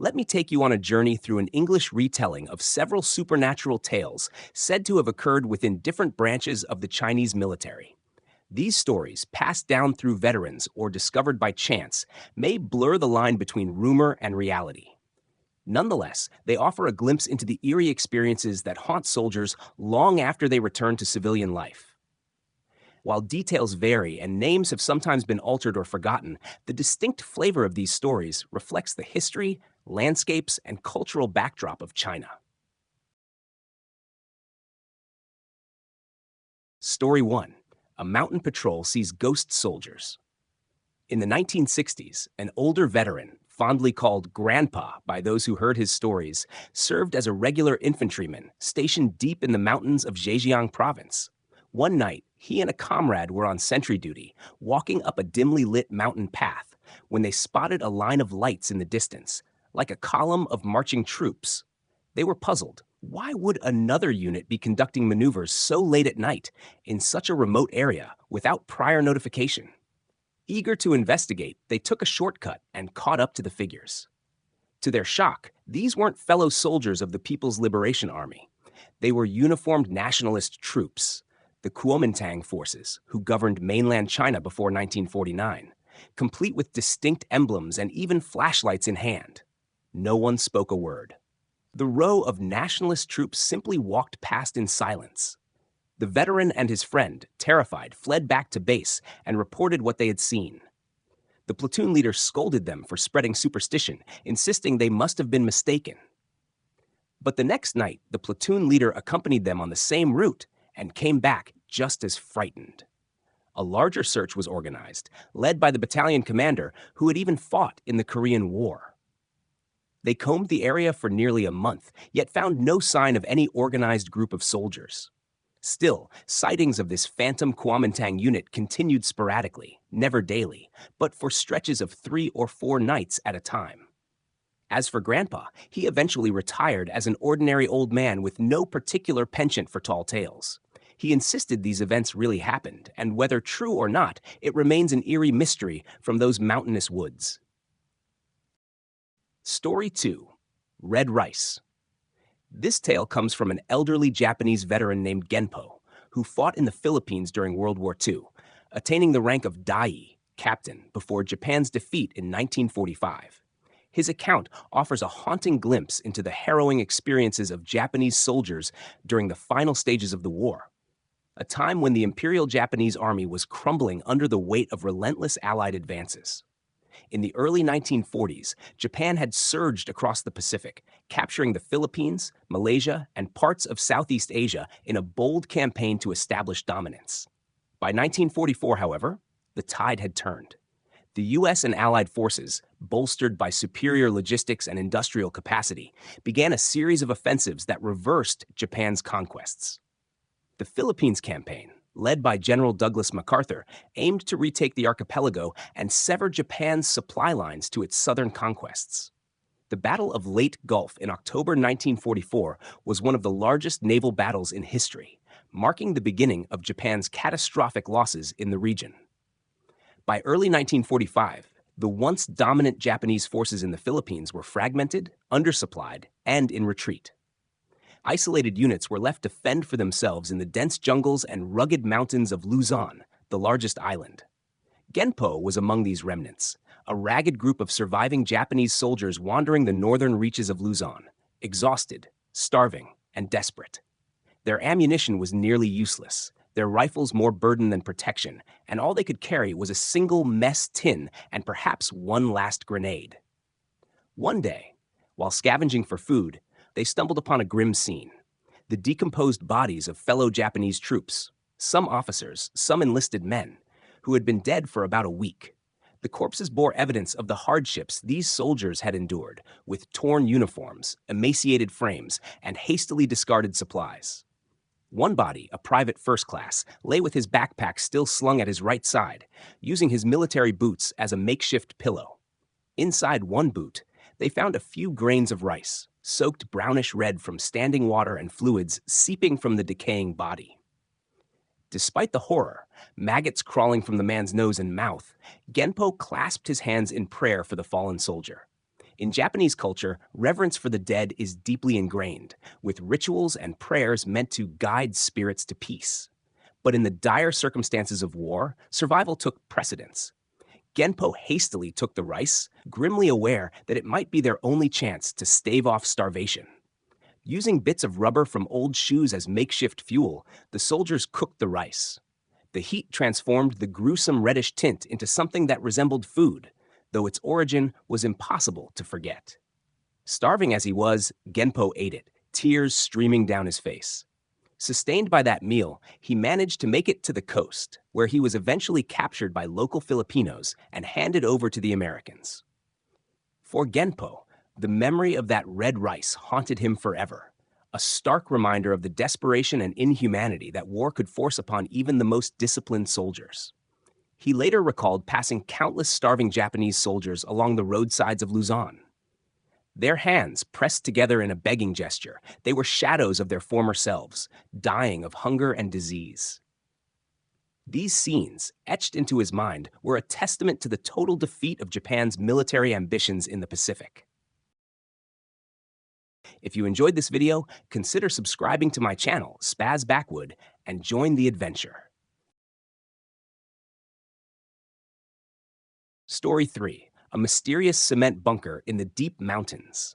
Let me take you on a journey through an English retelling of several supernatural tales said to have occurred within different branches of the Chinese military. These stories, passed down through veterans or discovered by chance, may blur the line between rumor and reality. Nonetheless, they offer a glimpse into the eerie experiences that haunt soldiers long after they return to civilian life. While details vary and names have sometimes been altered or forgotten, the distinct flavor of these stories reflects the history, landscapes, and cultural backdrop of China. Story 1. A mountain patrol sees ghost soldiers. In the 1960s, an older veteran, fondly called Grandpa by those who heard his stories, served as a regular infantryman stationed deep in the mountains of Zhejiang province. One night, he and a comrade were on sentry duty, walking up a dimly lit mountain path, when they spotted a line of lights in the distance, like a column of marching troops. They were puzzled. Why would another unit be conducting maneuvers so late at night, in such a remote area, without prior notification? Eager to investigate, they took a shortcut and caught up to the figures. To their shock, these weren't fellow soldiers of the People's Liberation Army. They were uniformed nationalist troops, the Kuomintang forces, who governed mainland China before 1949, complete with distinct emblems and even flashlights in hand. No one spoke a word. The row of nationalist troops simply walked past in silence. The veteran and his friend, terrified, fled back to base and reported what they had seen. The platoon leader scolded them for spreading superstition, insisting they must have been mistaken. But the next night, the platoon leader accompanied them on the same route and came back just as frightened. A larger search was organized, led by the battalion commander who had even fought in the Korean War. They combed the area for nearly a month, yet found no sign of any organized group of soldiers. Still, sightings of this phantom Kuomintang unit continued sporadically, never daily, but for stretches of 3 or 4 nights at a time. As for Grandpa, he eventually retired as an ordinary old man with no particular penchant for tall tales. He insisted these events really happened, and whether true or not, it remains an eerie mystery from those mountainous woods. Story 2. Red Rice. This tale comes from an elderly Japanese veteran named Genpo, who fought in the Philippines during World War II, attaining the rank of Dai, captain, before Japan's defeat in 1945. His account offers a haunting glimpse into the harrowing experiences of Japanese soldiers during the final stages of the war, a time when the Imperial Japanese Army was crumbling under the weight of relentless Allied advances. In the early 1940s, Japan had surged across the Pacific, capturing the Philippines, Malaysia, and parts of Southeast Asia in a bold campaign to establish dominance. By 1944, however, the tide had turned. The U.S. and Allied forces, bolstered by superior logistics and industrial capacity, began a series of offensives that reversed Japan's conquests. The Philippines campaign, led by General Douglas MacArthur, aimed to retake the archipelago and sever Japan's supply lines to its southern conquests. The Battle of Leyte Gulf in October 1944 was one of the largest naval battles in history, marking the beginning of Japan's catastrophic losses in the region. By early 1945, the once dominant Japanese forces in the Philippines were fragmented, undersupplied, and in retreat. Isolated units were left to fend for themselves in the dense jungles and rugged mountains of Luzon, the largest island. Genpo was among these remnants, a ragged group of surviving Japanese soldiers wandering the northern reaches of Luzon, exhausted, starving, and desperate. Their ammunition was nearly useless, their rifles more burden than protection, and all they could carry was a single mess tin and perhaps one last grenade. One day, while scavenging for food, they stumbled upon a grim scene: the decomposed bodies of fellow Japanese troops, some officers, some enlisted men, who had been dead for about a week. The corpses bore evidence of the hardships these soldiers had endured, with torn uniforms, emaciated frames, and hastily discarded supplies. One body, a private first class, lay with his backpack still slung at his right side, using his military boots as a makeshift pillow. Inside one boot, they found a few grains of rice, soaked brownish red from standing water and fluids seeping from the decaying body. Despite the horror, maggots crawling from the man's nose and mouth, Genpo clasped his hands in prayer for the fallen soldier. In Japanese culture, reverence for the dead is deeply ingrained, with rituals and prayers meant to guide spirits to peace. But in the dire circumstances of war, survival took precedence. Genpo hastily took the rice, grimly aware that it might be their only chance to stave off starvation. Using bits of rubber from old shoes as makeshift fuel, the soldiers cooked the rice. The heat transformed the gruesome reddish tint into something that resembled food, though its origin was impossible to forget. Starving as he was, Genpo ate it, tears streaming down his face. Sustained by that meal, he managed to make it to the coast, where he was eventually captured by local Filipinos and handed over to the Americans. For Genpo, the memory of that red rice haunted him forever, a stark reminder of the desperation and inhumanity that war could force upon even the most disciplined soldiers. He later recalled passing countless starving Japanese soldiers along the roadsides of Luzon. Their hands pressed together in a begging gesture, they were shadows of their former selves, dying of hunger and disease. These scenes, etched into his mind, were a testament to the total defeat of Japan's military ambitions in the Pacific. If you enjoyed this video, consider subscribing to my channel, Spaz Backwood, and join the adventure. Story 3. A mysterious cement bunker in the deep mountains.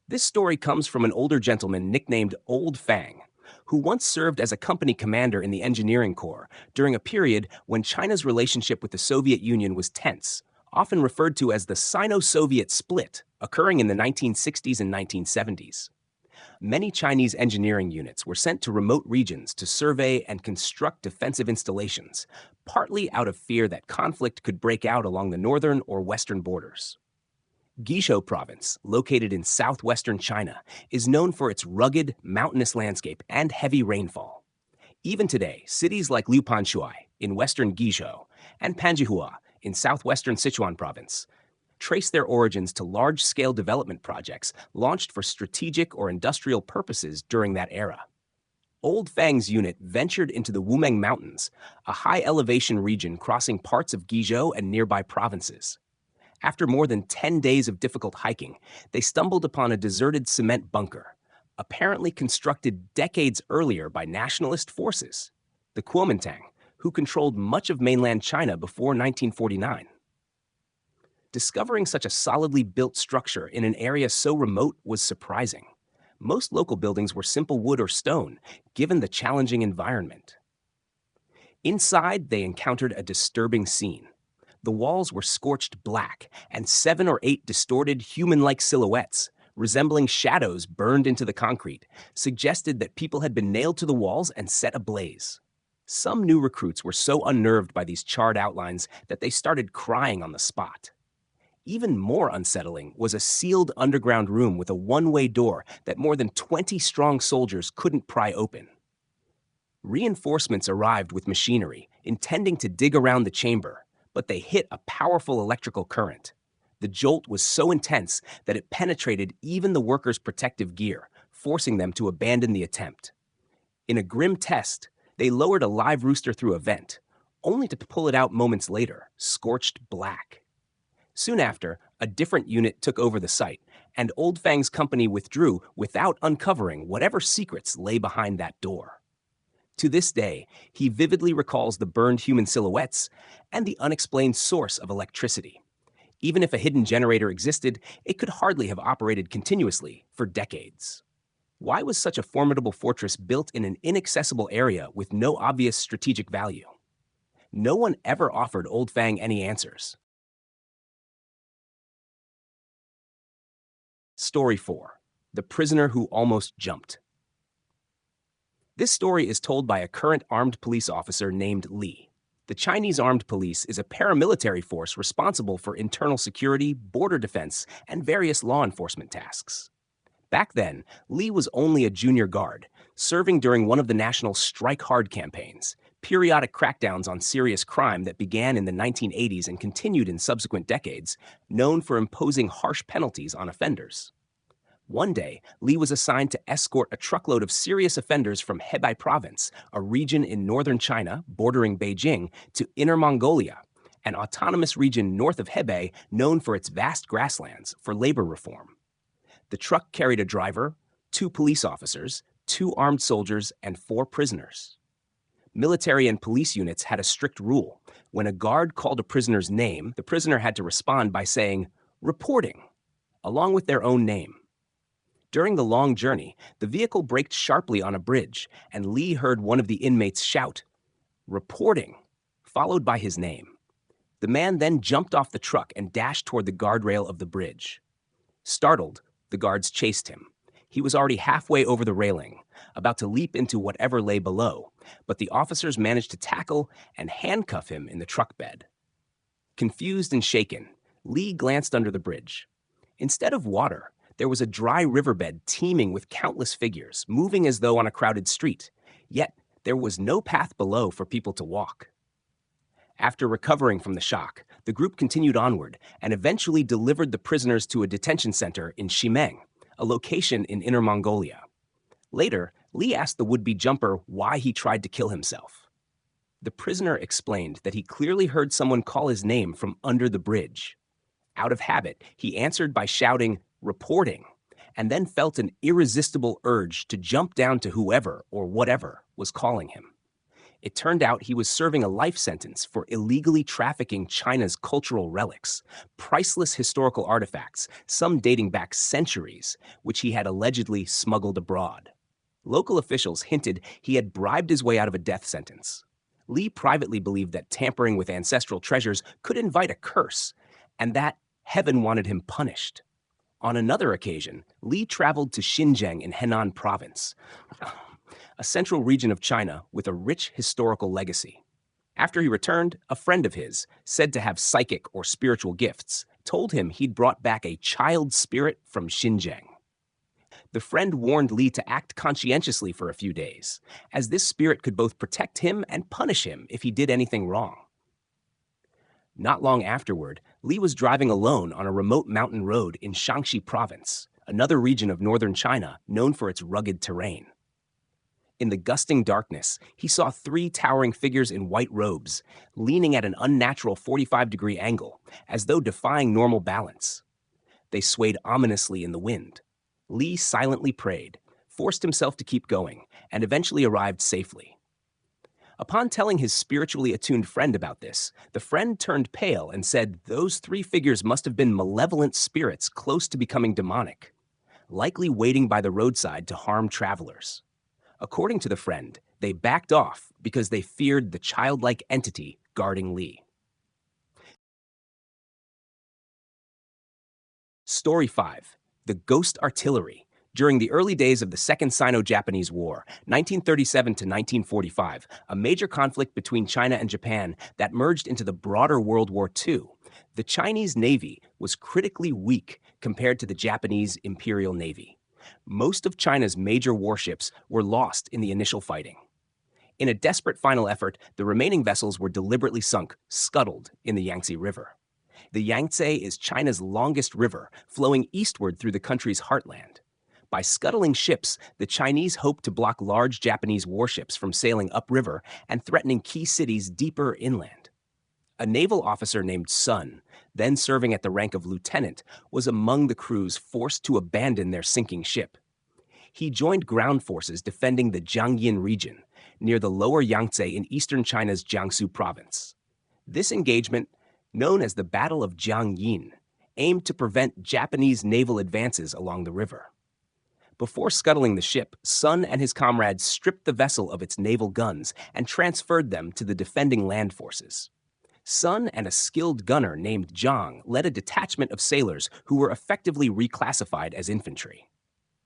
This story comes from an older gentleman nicknamed Old Fang, who once served as a company commander in the engineering corps during a period when China's relationship with the Soviet Union was tense, often referred to as the Sino-Soviet split, occurring in the 1960s and 1970s. Many Chinese engineering units were sent to remote regions to survey and construct defensive installations, partly out of fear that conflict could break out along the northern or western borders. Guizhou Province, located in southwestern China, is known for its rugged, mountainous landscape and heavy rainfall. Even today, cities like Liupanshui in western Guizhou and Panjihua in southwestern Sichuan Province trace their origins to large-scale development projects launched for strategic or industrial purposes during that era. Old Fang's unit ventured into the Wumeng Mountains, a high-elevation region crossing parts of Guizhou and nearby provinces. After more than 10 days of difficult hiking, they stumbled upon a deserted cement bunker, apparently constructed decades earlier by nationalist forces, the Kuomintang, who controlled much of mainland China before 1949. Discovering such a solidly built structure in an area so remote was surprising. Most local buildings were simple wood or stone, given the challenging environment. Inside, they encountered a disturbing scene. The walls were scorched black, and 7 or 8 distorted human-like silhouettes, resembling shadows burned into the concrete, suggested that people had been nailed to the walls and set ablaze. Some new recruits were so unnerved by these charred outlines that they started crying on the spot. Even more unsettling was a sealed underground room with a one-way door that more than 20 strong soldiers couldn't pry open. Reinforcements arrived with machinery, intending to dig around the chamber, but they hit a powerful electrical current. The jolt was so intense that it penetrated even the workers' protective gear, forcing them to abandon the attempt. In a grim test, they lowered a live rooster through a vent, only to pull it out moments later, scorched black. Soon after, a different unit took over the site, and Old Fang's company withdrew without uncovering whatever secrets lay behind that door. To this day, he vividly recalls the burned human silhouettes and the unexplained source of electricity. Even if a hidden generator existed, it could hardly have operated continuously for decades. Why was such a formidable fortress built in an inaccessible area with no obvious strategic value? No one ever offered Old Fang any answers. Story 4. The Prisoner Who Almost Jumped. This story is told by a current armed police officer named Li. The Chinese Armed Police is a paramilitary force responsible for internal security, border defense, and various law enforcement tasks. Back then, Li was only a junior guard, serving during one of the national Strike Hard campaigns, periodic crackdowns on serious crime that began in the 1980s and continued in subsequent decades, known for imposing harsh penalties on offenders. One day, Li was assigned to escort a truckload of serious offenders from Hebei Province, a region in northern China bordering Beijing, to Inner Mongolia, an autonomous region north of Hebei known for its vast grasslands for labor reform. The truck carried a driver, 2 police officers, 2 armed soldiers, and 4 prisoners. Military and police units had a strict rule. When a guard called a prisoner's name, the prisoner had to respond by saying, "Reporting," along with their own name. During the long journey, the vehicle braked sharply on a bridge, and Li heard one of the inmates shout, "Reporting," followed by his name. The man then jumped off the truck and dashed toward the guardrail of the bridge. Startled, the guards chased him. He was already halfway over the railing, about to leap into whatever lay below, but the officers managed to tackle and handcuff him in the truck bed. Confused and shaken, Li glanced under the bridge. Instead of water, there was a dry riverbed teeming with countless figures, moving as though on a crowded street. Yet, there was no path below for people to walk. After recovering from the shock, the group continued onward and eventually delivered the prisoners to a detention center in Ximeng, a location in Inner Mongolia. Later, Li asked the would-be jumper why he tried to kill himself. The prisoner explained that he clearly heard someone call his name from under the bridge. Out of habit, he answered by shouting, "Reporting," and then felt an irresistible urge to jump down to whoever or whatever was calling him. It turned out he was serving a life sentence for illegally trafficking China's cultural relics, priceless historical artifacts, some dating back centuries, which he had allegedly smuggled abroad. Local officials hinted he had bribed his way out of a death sentence. Li privately believed that tampering with ancestral treasures could invite a curse, and that heaven wanted him punished. On another occasion, Li traveled to Xinjiang in Henan province, a central region of China with a rich historical legacy. After he returned, a friend of his, said to have psychic or spiritual gifts, told him he'd brought back a child spirit from Xinjiang. The friend warned Li to act conscientiously for a few days, as this spirit could both protect him and punish him if he did anything wrong. Not long afterward, Li was driving alone on a remote mountain road in Shaanxi province, another region of northern China known for its rugged terrain. In the gusting darkness, he saw 3 towering figures in white robes, leaning at an unnatural 45-degree angle, as though defying normal balance. They swayed ominously in the wind. Li silently prayed, forced himself to keep going, and eventually arrived safely. Upon telling his spiritually attuned friend about this, the friend turned pale and said those 3 figures must have been malevolent spirits close to becoming demonic, likely waiting by the roadside to harm travelers. According to the friend, they backed off because they feared the childlike entity guarding Li. Story 5. The Ghost Artillery. During the early days of the Second Sino-Japanese War, 1937 to 1945, a major conflict between China and Japan that merged into the broader World War II, the Chinese Navy was critically weak compared to the Japanese Imperial Navy. Most of China's major warships were lost in the initial fighting. In a desperate final effort, the remaining vessels were deliberately sunk, scuttled in the Yangtze River. The Yangtze is China's longest river, flowing eastward through the country's heartland. By scuttling ships, the Chinese hoped to block large Japanese warships from sailing upriver and threatening key cities deeper inland. A naval officer named Sun, then serving at the rank of lieutenant, was among the crews forced to abandon their sinking ship. He joined ground forces defending the Jiangyin region, near the lower Yangtze in eastern China's Jiangsu province. This engagement, known as the Battle of Jiangyin, aimed to prevent Japanese naval advances along the river. Before scuttling the ship, Sun and his comrades stripped the vessel of its naval guns and transferred them to the defending land forces. Sun and a skilled gunner named Zhang led a detachment of sailors who were effectively reclassified as infantry.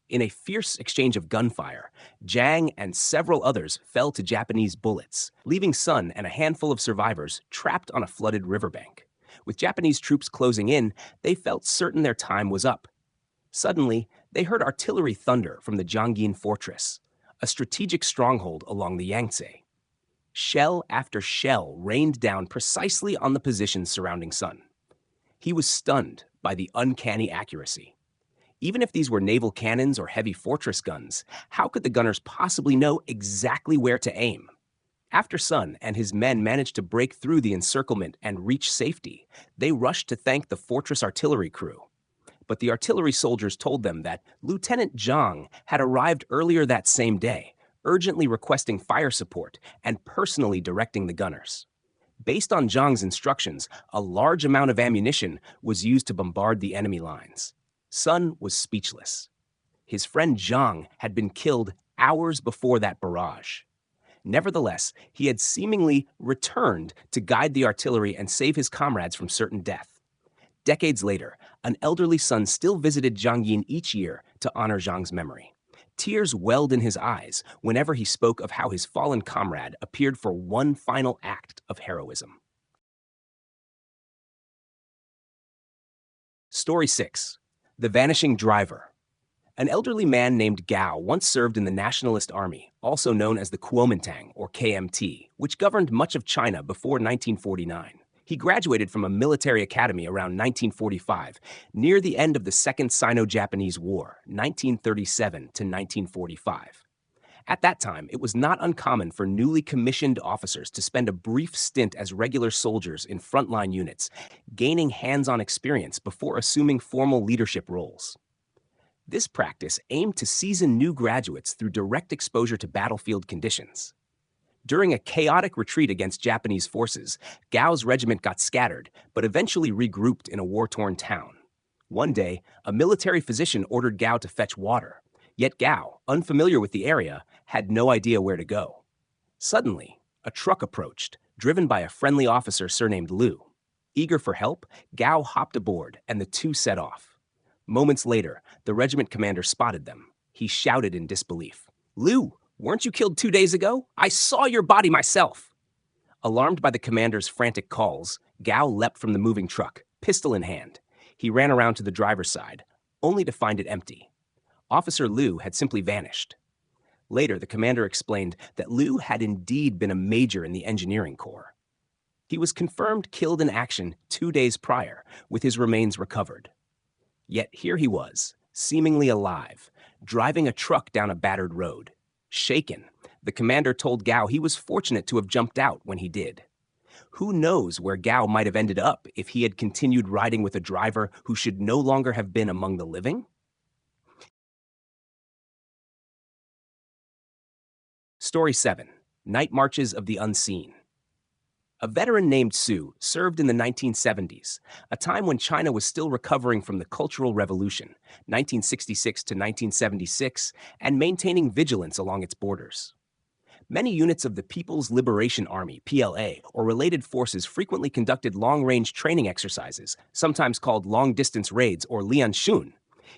In a fierce exchange of gunfire, Zhang and several others fell to Japanese bullets, leaving Sun and a handful of survivors trapped on a flooded riverbank. With Japanese troops closing in, they felt certain their time was up. Suddenly, they heard artillery thunder from the Jiangyin fortress, a strategic stronghold along the Yangtze. Shell after shell rained down precisely on the positions surrounding Sun. He was stunned by the uncanny accuracy. Even if these were naval cannons or heavy fortress guns, how could the gunners possibly know exactly where to aim? After Sun and his men managed to break through the encirclement and reach safety, they rushed to thank the fortress artillery crew. But the artillery soldiers told them that Lieutenant Zhang had arrived earlier that same day, urgently requesting fire support and personally directing the gunners. Based on Zhang's instructions, a large amount of ammunition was used to bombard the enemy lines. Sun was speechless. His friend Zhang had been killed hours before that barrage. Nevertheless, he had seemingly returned to guide the artillery and save his comrades from certain death. Decades later, an elderly son still visited Zhang Yin each year to honor Zhang's memory. Tears welled in his eyes whenever he spoke of how his fallen comrade appeared for one final act of heroism. Story 6. The Vanishing Driver. An elderly man named Gao once served in the Nationalist Army, also known as the Kuomintang, or KMT, which governed much of China before 1949. He graduated from a military academy around 1945, near the end of the Second Sino-Japanese War, 1937 to 1945. At that time, it was not uncommon for newly commissioned officers to spend a brief stint as regular soldiers in frontline units, gaining hands-on experience before assuming formal leadership roles. This practice aimed to season new graduates through direct exposure to battlefield conditions. During a chaotic retreat against Japanese forces, Gao's regiment got scattered, but eventually regrouped in a war-torn town. One day, a military physician ordered Gao to fetch water, yet Gao, unfamiliar with the area, had no idea where to go. Suddenly, a truck approached, driven by a friendly officer surnamed Liu. Eager for help, Gao hopped aboard, and the two set off. Moments later, the regiment commander spotted them. He shouted in disbelief, "Liu, weren't you killed 2 days ago? I saw your body myself!" Alarmed by the commander's frantic calls, Gao leapt from the moving truck, pistol in hand. He ran around to the driver's side, only to find it empty. Officer Liu had simply vanished. Later, the commander explained that Liu had indeed been a major in the engineering corps. He was confirmed killed in action 2 days prior, with his remains recovered. Yet here he was, seemingly alive, driving a truck down a battered road. Shaken, the commander told Gao he was fortunate to have jumped out when he did. Who knows where Gao might have ended up if he had continued riding with a driver who should no longer have been among the living? Story 7. Night Marches of the Unseen. A veteran named Su served in the 1970s, a time when China was still recovering from the Cultural Revolution, 1966 to 1976, and maintaining vigilance along its borders. Many units of the People's Liberation Army, PLA, or related forces frequently conducted long-range training exercises, sometimes called long-distance raids or lianshun,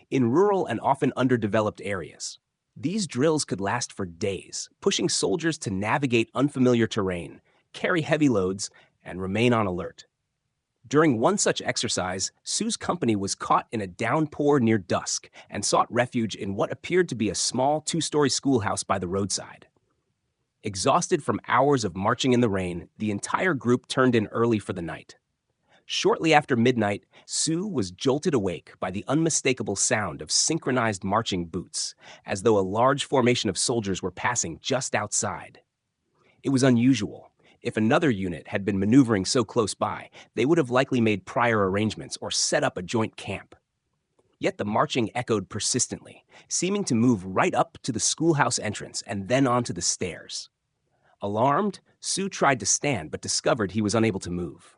in rural and often underdeveloped areas. These drills could last for days, pushing soldiers to navigate unfamiliar terrain, carry heavy loads, and remain on alert. During one such exercise, Su's company was caught in a downpour near dusk and sought refuge in what appeared to be a small 2-story schoolhouse by the roadside. Exhausted from hours of marching in the rain, the entire group turned in early for the night. Shortly after midnight, Su was jolted awake by the unmistakable sound of synchronized marching boots, as though a large formation of soldiers were passing just outside. It was unusual. If another unit had been maneuvering so close by, they would have likely made prior arrangements or set up a joint camp. Yet the marching echoed persistently, seeming to move right up to the schoolhouse entrance and then onto the stairs. Alarmed, Su tried to stand but discovered he was unable to move.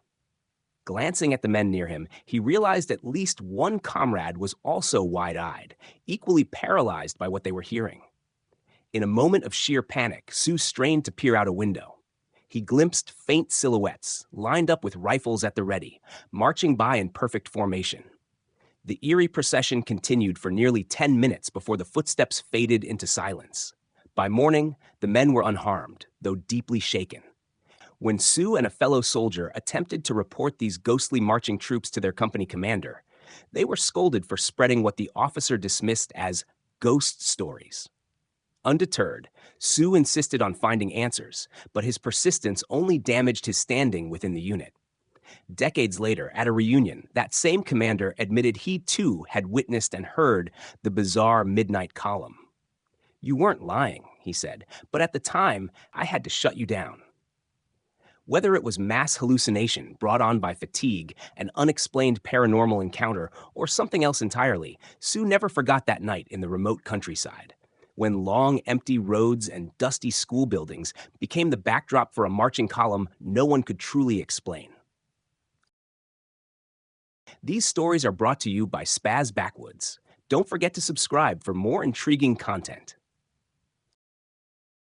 Glancing at the men near him, he realized at least one comrade was also wide-eyed, equally paralyzed by what they were hearing. In a moment of sheer panic, Su strained to peer out a window. He glimpsed faint silhouettes, lined up with rifles at the ready, marching by in perfect formation. The eerie procession continued for nearly 10 minutes before the footsteps faded into silence. By morning, the men were unharmed, though deeply shaken. When Su and a fellow soldier attempted to report these ghostly marching troops to their company commander, they were scolded for spreading what the officer dismissed as ghost stories. Undeterred, Su insisted on finding answers, but his persistence only damaged his standing within the unit. Decades later, at a reunion, that same commander admitted he too had witnessed and heard the bizarre midnight column. "You weren't lying," he said, but at the time, I had to shut you down. Whether it was mass hallucination brought on by fatigue, an unexplained paranormal encounter, or something else entirely, Sue never forgot that night in the remote countryside, when long, empty roads and dusty school buildings became the backdrop for a marching column no one could truly explain. These stories are brought to you by Spaz Backwoods. Don't forget to subscribe for more intriguing content.